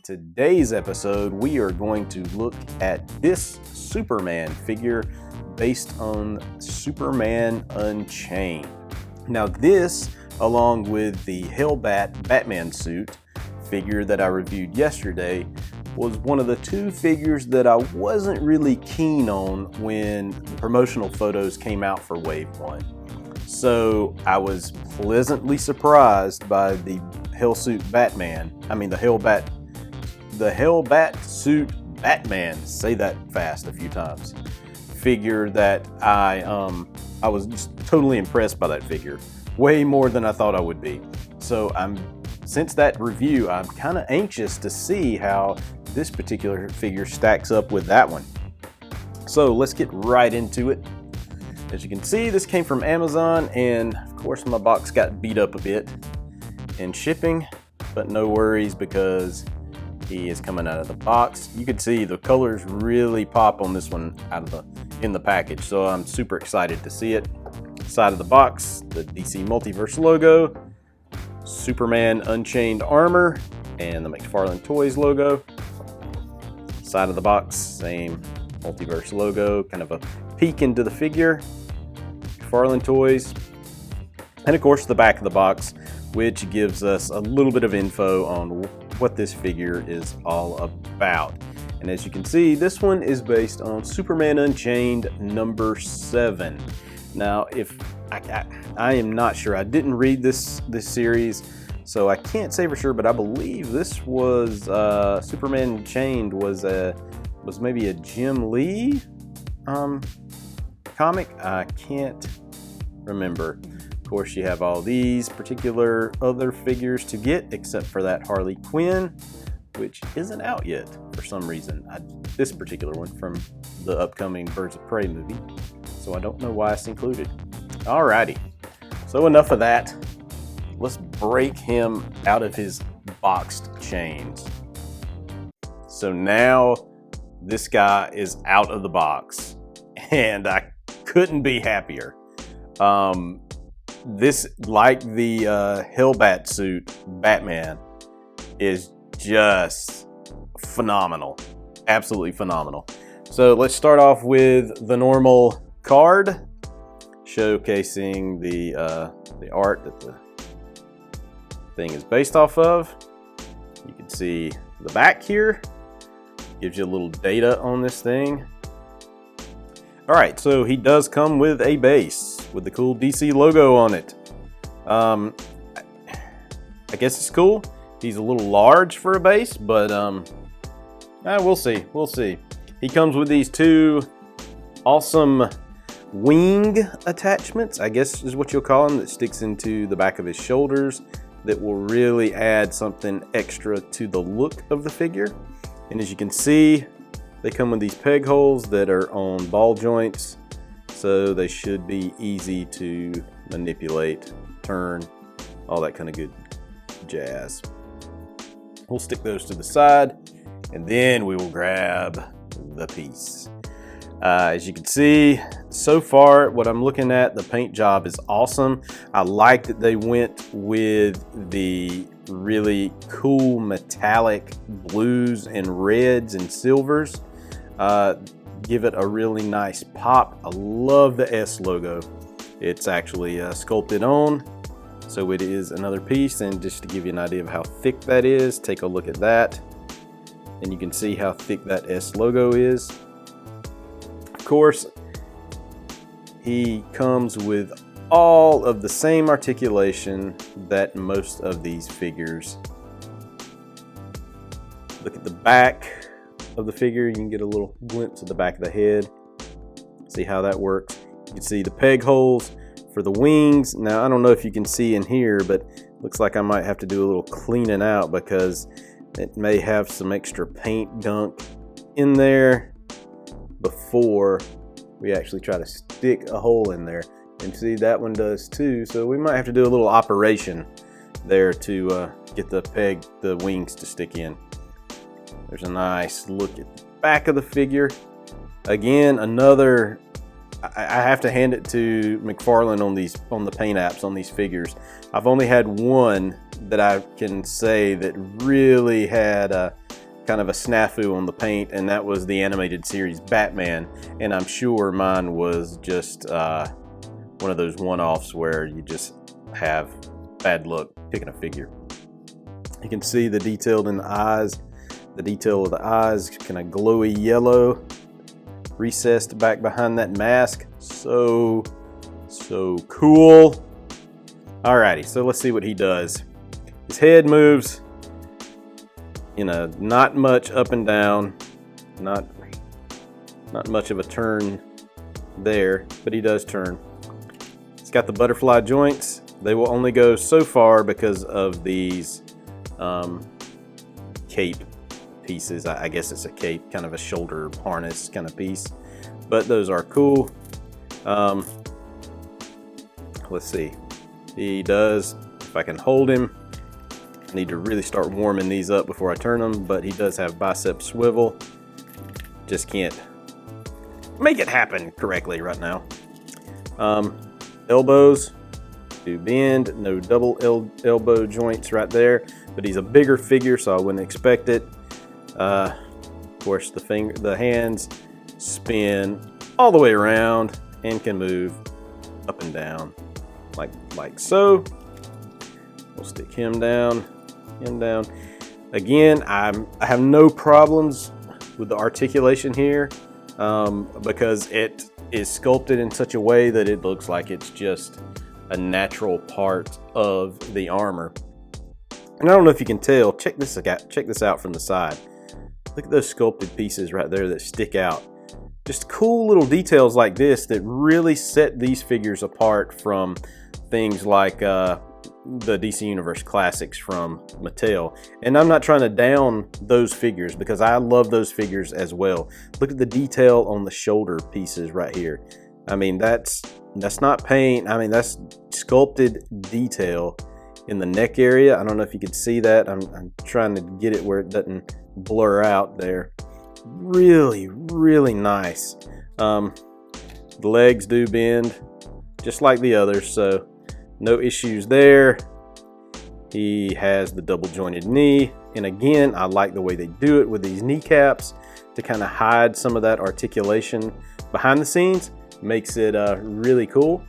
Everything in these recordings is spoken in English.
today's episode, we are going to look at this Superman figure based on Superman Unchained. Now this, along with the Hellbat Batman suit figure that I reviewed yesterday, was one of the two figures that I wasn't really keen on when the promotional photos came out for Wave 1. So I was pleasantly surprised by the Hellbat suit Batman, say that fast a few times, figure that I was just totally impressed by that figure, way more than I thought I would be. So since that review, I'm kind of anxious to see how this particular figure stacks up with that one. So let's get right into it. As you can see, this came from Amazon, and of course my box got beat up a bit in shipping, but no worries because he is coming out of the box. You can see the colors really pop on this one in the package, so I'm super excited to see it. Side of the box, the DC Multiverse logo, Superman Unchained armor, and the McFarlane Toys logo. Side of the box, same Multiverse logo, kind of a peek into the figure, McFarlane Toys, and of course the back of the box, which gives us a little bit of info on what this figure is all about. And as you can see, this one is based on Superman Unchained number 7. Now, if I am not sure, I didn't read this series, so I can't say for sure, but I believe this was Superman Unchained was maybe a Jim Lee comic. I can't remember. Of course, you have all these particular other figures to get, except for that Harley Quinn, which isn't out yet for some reason. This particular one from the upcoming Birds of Prey movie, so I don't know why it's included. Alrighty, so enough of that. Let's break him out of his boxed chains. So now this guy is out of the box, and I couldn't be happier. This, like the Hellbat suit Batman, is just phenomenal. Absolutely phenomenal. So let's start off with the normal card, showcasing the art that the thing is based off of. You can see the back here. Gives you a little data on this thing. Alright, so he does come with a base with the cool DC logo on it. I guess it's cool. He's a little large for a base, but we'll see. We'll see. He comes with these two awesome wing attachments, I guess is what you'll call them, that sticks into the back of his shoulders, that will really add something extra to the look of the figure. And as you can see, they come with these peg holes that are on ball joints, so they should be easy to manipulate, turn, all that kind of good jazz. We'll stick those to the side, and then we will grab the piece. As you can see, so far what I'm looking at, the paint job is awesome. I like that they went with the really cool metallic blues and reds and silvers. Give it a really nice pop. I love the S logo. It's actually sculpted on, so it is another piece. And just to give you an idea of how thick that is, take a look at that, and you can see how thick that S logo is. Of course, he comes with all of the same articulation that most of these figures. Look at the back of the figure. You can get a little glimpse of the back of the head. See how that works. You can see the peg holes for the wings. Now, I don't know if you can see in here, but looks like I might have to do a little cleaning out because it may have some extra paint gunk in there before we actually try to stick a hole in there. And see, that one does too, so we might have to do a little operation there to get the wings to stick in. There's a nice look at the back of the figure. Again, another, I have to hand it to McFarlane on the paint apps on these figures. I've only had one that I can say that really had kind of a snafu on the paint, and that was the animated series Batman. And I'm sure mine was just one of those one-offs where you just have bad luck picking a figure. You can see the detail in the eyes. The detail of the eyes, kind of glowy yellow, recessed back behind that mask. So cool. Alrighty, so let's see what he does. His head moves, you know, not much up and down, not much of a turn there, but he does turn. It's got the butterfly joints. They will only go so far because of these cape pieces. I guess it's a cape, kind of a shoulder harness kind of piece, but those are cool. Let's see. He does, if I can hold him, I need to really start warming these up before I turn them, but he does have bicep swivel. Just can't make it happen correctly right now. Elbows do bend, no double elbow joints right there, but he's a bigger figure, so I wouldn't expect it. Of course, the hands spin all the way around and can move up and down like so. We'll stick him down. Again, I have no problems with the articulation here because it is sculpted in such a way that it looks like it's just a natural part of the armor. And I don't know if you can tell, check this out from the side. Look at those sculpted pieces right there that stick out. Just cool little details like this that really set these figures apart from things like the DC Universe Classics from Mattel. And I'm not trying to down those figures because I love those figures as well. Look at the detail on the shoulder pieces right here. I mean, that's not paint. I mean, that's sculpted detail in the neck area. I don't know if you could see that. I'm trying to get it where it doesn't blur out there. Really, really nice. The legs do bend just like the others, so no issues there. He has the double jointed knee, and again, I like the way they do it with these kneecaps to kind of hide some of that articulation behind the scenes. Makes it really cool.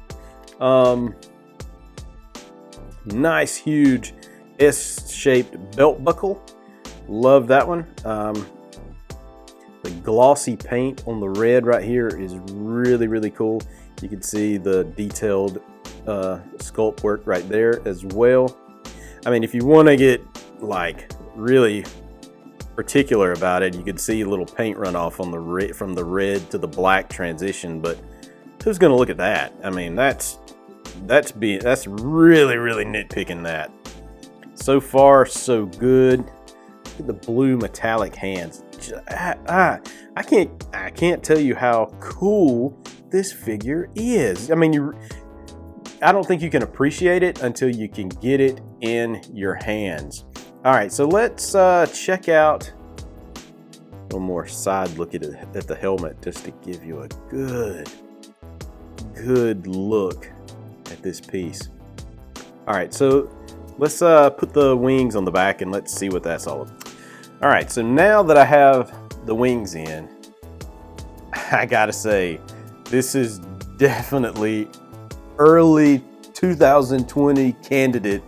Nice huge S-shaped belt buckle. Love that one. The glossy paint on the red right here is really, really cool. You can see the detailed sculpt work right there as well. I mean, if you want to get like really particular about it, you could see a little paint runoff on the from the red to the black transition, but who's going to look at that? I mean, that's really, really nitpicking that. So far, so good. Look at the blue metallic hands. I can't tell you how cool this figure is. I mean, I don't think you can appreciate it until you can get it in your hands. All right, so let's check out one more side look at the helmet just to give you a good look at this piece. All right, so let's put the wings on the back and let's see what that's all about. All right, so now that I have the wings in, I gotta say, this is definitely early 2020 candidate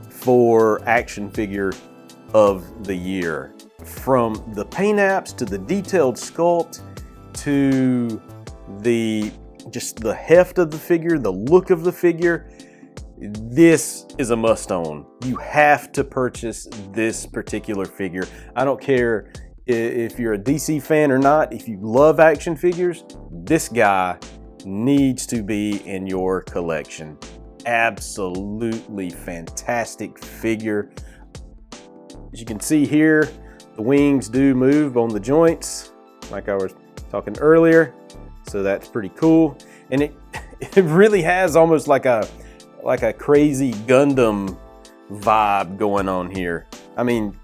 for action figure of the year. From the paint apps to the detailed sculpt to just the heft of the figure, the look of the figure, this is a must-own. You have to purchase this particular figure. I don't care if you're a DC fan or not. If you love action figures, this guy needs to be in your collection. Absolutely fantastic figure. As you can see here, the wings do move on the joints, like I was talking earlier. So that's pretty cool. And it really has almost like a crazy Gundam vibe going on here. I mean,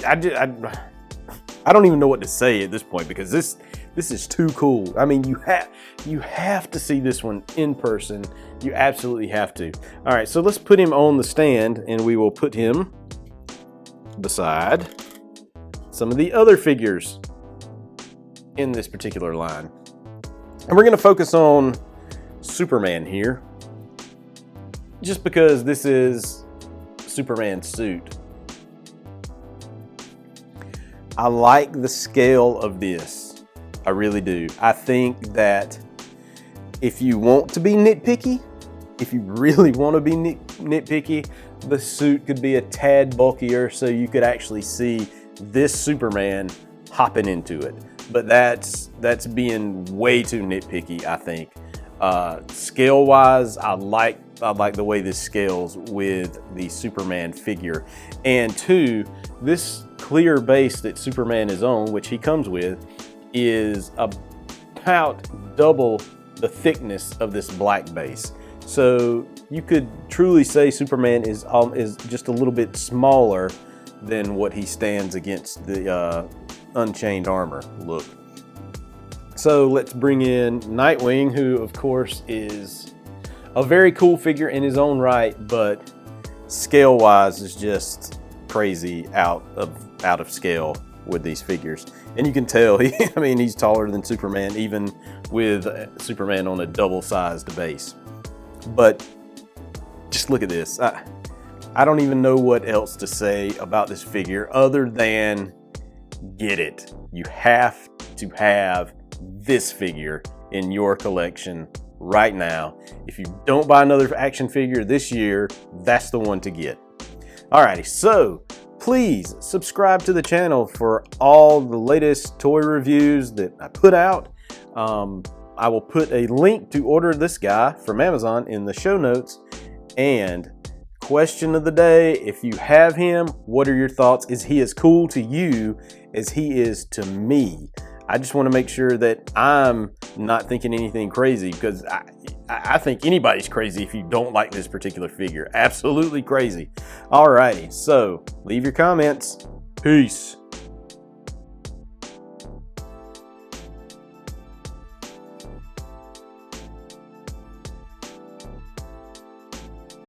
I don't even know what to say at this point because this is too cool. I mean, you have to see this one in person. You absolutely have to. All right, so let's put him on the stand and we will put him beside some of the other figures in this particular line. And we're going to focus on Superman here, just because this is Superman's suit. I like the scale of this. I really do. I think that if you want to be nitpicky, if you really want to be nitpicky, the suit could be a tad bulkier so you could actually see this Superman hopping into it. But that's being way too nitpicky, I think. Scale wise, I like the way this scales with the Superman figure. And two, this clear base that Superman is on, which he comes with, is about double the thickness of this black base. So you could truly say Superman is just a little bit smaller than what he stands against the Unchained armor look. So let's bring in Nightwing, who of course is a very cool figure in his own right, but scale wise is just crazy out of scale with these figures. And you can tell, I mean, he's taller than Superman, even with Superman on a double-sized base. But just look at this. I don't even know what else to say about this figure other than get it. You have to have this figure in your collection right now. If you don't buy another action figure this year, that's the one to get. Alrighty, so please subscribe to the channel for all the latest toy reviews that I put out. I will put a link to order this guy from Amazon in the show notes. And question of the day, if you have him, what are your thoughts? Is he as cool to you as he is to me? I just want to make sure that I'm not thinking anything crazy, because I think anybody's crazy if you don't like this particular figure. Absolutely crazy. Alrighty, so leave your comments. Peace.